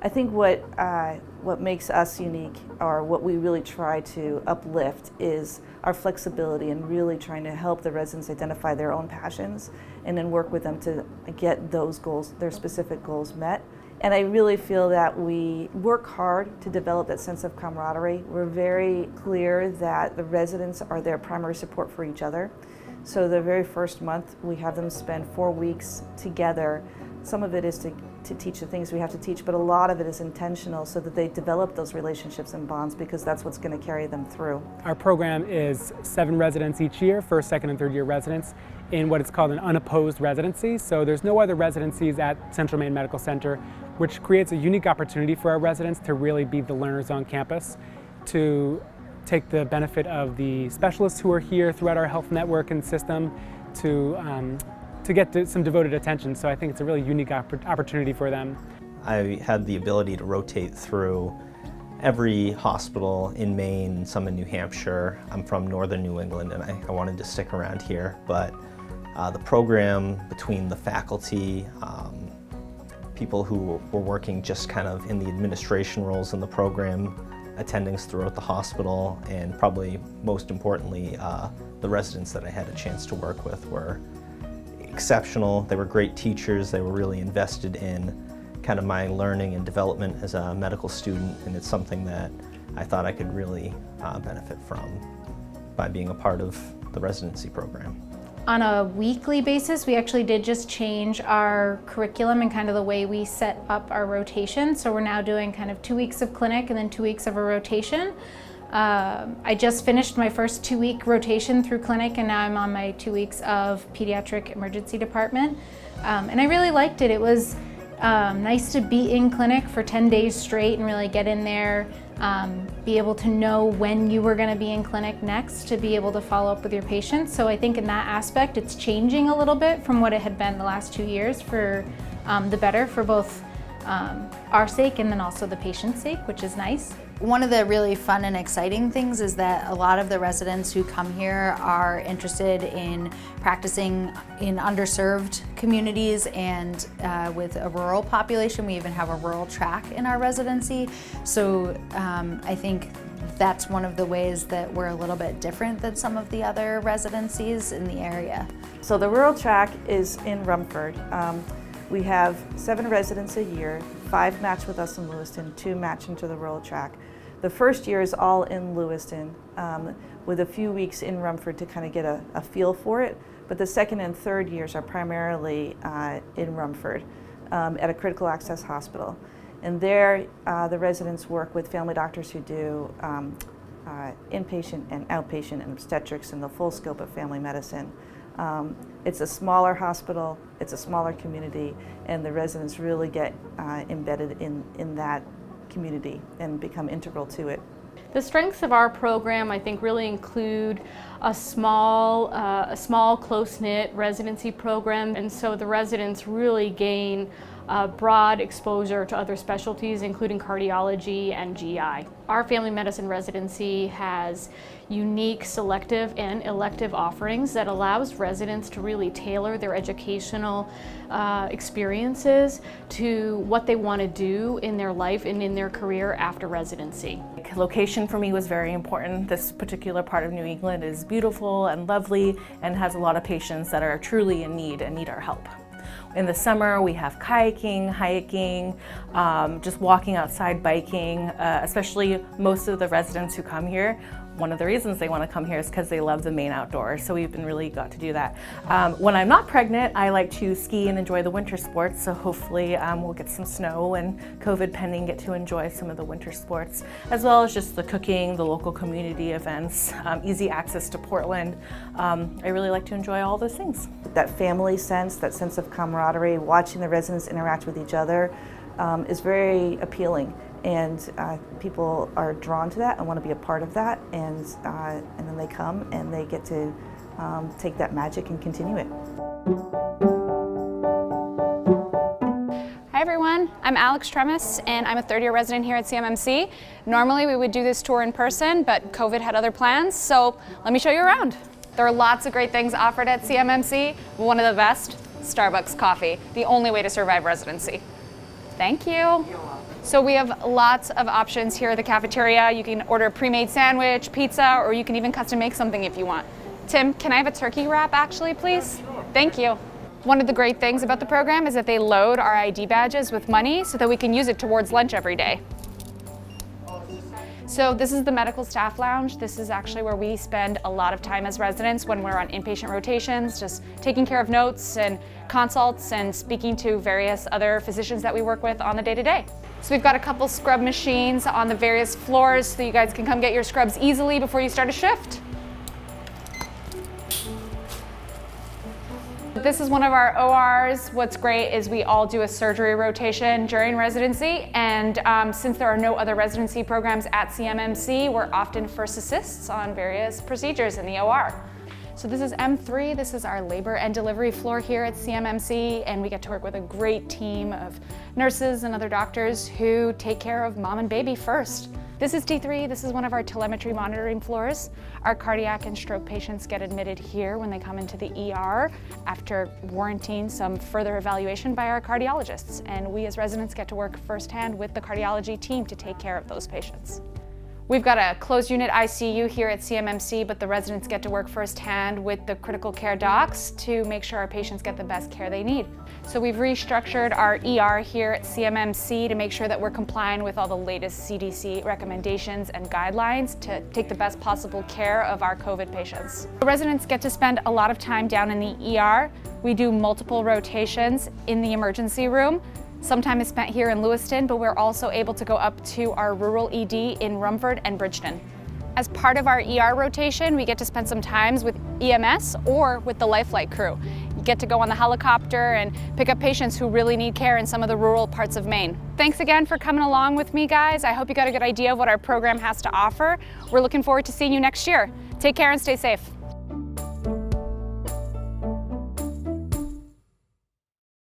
I think what makes us unique, or what we really try to uplift, is our flexibility and really trying to help the residents identify their own passions and then work with them to get those goals, their specific goals, met. And I really feel that we work hard to develop that sense of camaraderie. We're very clear that the residents are their primary support for each other. So the very first month, we have them spend 4 weeks together. Some of it is to teach the things we have to teach, but a lot of it is intentional so that they develop those relationships and bonds, because that's what's going to carry them through. Our program is 7 residents each year, first, second, and third year residents, in what is called an unopposed residency. So there's no other residencies at Central Maine Medical Center, which creates a unique opportunity for our residents to really be the learners on campus, to take the benefit of the specialists who are here throughout our health network and system, to get some devoted attention. So I think it's a really unique opportunity for them. I had the ability to rotate through every hospital in Maine, some in New Hampshire. I'm from northern New England, and I wanted to stick around here, but the program, between the faculty, people who were working just kind of in the administration roles in the program, attendings throughout the hospital, and probably most importantly, the residents that I had a chance to work with were exceptional. They were great teachers. They were really invested in kind of my learning and development as a medical student, and it's something that I thought I could really benefit from by being a part of the residency program. On a weekly basis, we actually did just change our curriculum and kind of the way we set up our rotation. So we're now doing kind of 2 weeks of clinic and then 2 weeks of a rotation. I just finished my first 2-week rotation through clinic, and now I'm on my 2 weeks of pediatric emergency department. And I really liked it. It was nice to be in clinic for 10 days straight and really get in there, be able to know when you were going to be in clinic next, to be able to follow up with your patients. So I think in that aspect it's changing a little bit from what it had been the last 2 years, for the better, for both our sake and then also the patient's sake, which is nice. One of the really fun and exciting things is that a lot of the residents who come here are interested in practicing in underserved communities and with a rural population. We even have a rural track in our residency. So I think that's one of the ways that we're a little bit different than some of the other residencies in the area. So the rural track is in Rumford. We have 7 residents a year, 5 match with us in Lewiston, 2 match into the rural track. The first year is all in Lewiston, with a few weeks in Rumford to kind of get a feel for it. But the second and third years are primarily in Rumford at a critical access hospital. And there, the residents work with family doctors who do inpatient and outpatient and obstetrics and the full scope of family medicine. It's a smaller hospital, it's a smaller community, and the residents really get embedded in that community and become integral to it. The strengths of our program, I think, really include a small, close-knit residency program, and so the residents really gain broad exposure to other specialties, including cardiology and GI. Our family medicine residency has unique selective and elective offerings that allows residents to really tailor their educational experiences to what they want to do in their life and in their career after residency. Location for me was very important. This particular part of New England is beautiful and lovely and has a lot of patients that are truly in need and need our help. In the summer, we have kayaking, hiking, just walking outside, biking, especially most of the residents who come here. One of the reasons they want to come here is because they love the Maine outdoors, so we've been really got to do that. When I'm not pregnant, I like to ski and enjoy the winter sports, so hopefully we'll get some snow and COVID pending, get to enjoy some of the winter sports, as well as just the cooking, the local community events, easy access to Portland. I really like to enjoy all those things. That family sense, that sense of camaraderie, watching the residents interact with each other is very appealing. And people are drawn to that and want to be a part of that, and then they come and they get to take that magic and continue it. Hi everyone, I'm Alex TREMIS and I'm a third-year resident here at CMMC. Normally we would do this tour in person, but COVID had other plans, so let me show you around. There are lots of great things offered at CMMC. One of the best, Starbucks coffee, the only way to survive residency. Thank you. So we have lots of options here at the cafeteria. You can order a pre-made sandwich, pizza, or you can even custom make something if you want. Tim, can I have a turkey wrap actually, please? Sure. Thank you. One of the great things about the program is that they load our ID badges with money so that we can use it towards lunch every day. So this is the medical staff lounge. This is actually where we spend a lot of time as residents when we're on inpatient rotations, just taking care of notes and consults and speaking to various other physicians that we work with on the day-to-day. So we've got a couple scrub machines on the various floors so you guys can come get your scrubs easily before you start a shift. This is one of our ORs. What's great is we all do a surgery rotation during residency, and since there are no other residency programs at CMMC, we're often first assists on various procedures in the OR. So this is M3, this is our labor and delivery floor here at CMMC, and we get to work with a great team of nurses and other doctors who take care of mom and baby first. This is T3, this is one of our telemetry monitoring floors. Our cardiac and stroke patients get admitted here when they come into the ER after warranting some further evaluation by our cardiologists. And we as residents get to work firsthand with the cardiology team to take care of those patients. We've got a closed unit ICU here at CMMC, but the residents get to work firsthand with the critical care docs to make sure our patients get the best care they need. So we've restructured our ER here at CMMC to make sure that we're complying with all the latest CDC recommendations and guidelines to take the best possible care of our COVID patients. The residents get to spend a lot of time down in the ER. We do multiple rotations in the emergency room. Some time is spent here in Lewiston, but we're also able to go up to our rural ED in Rumford and Bridgeton. As part of our ER rotation, we get to spend some times with EMS or with the Lifelike crew. You get to go on the helicopter and pick up patients who really need care in some of the rural parts of Maine. Thanks again for coming along with me, guys. I hope you got a good idea of what our program has to offer. We're looking forward to seeing you next year. Take care and stay safe.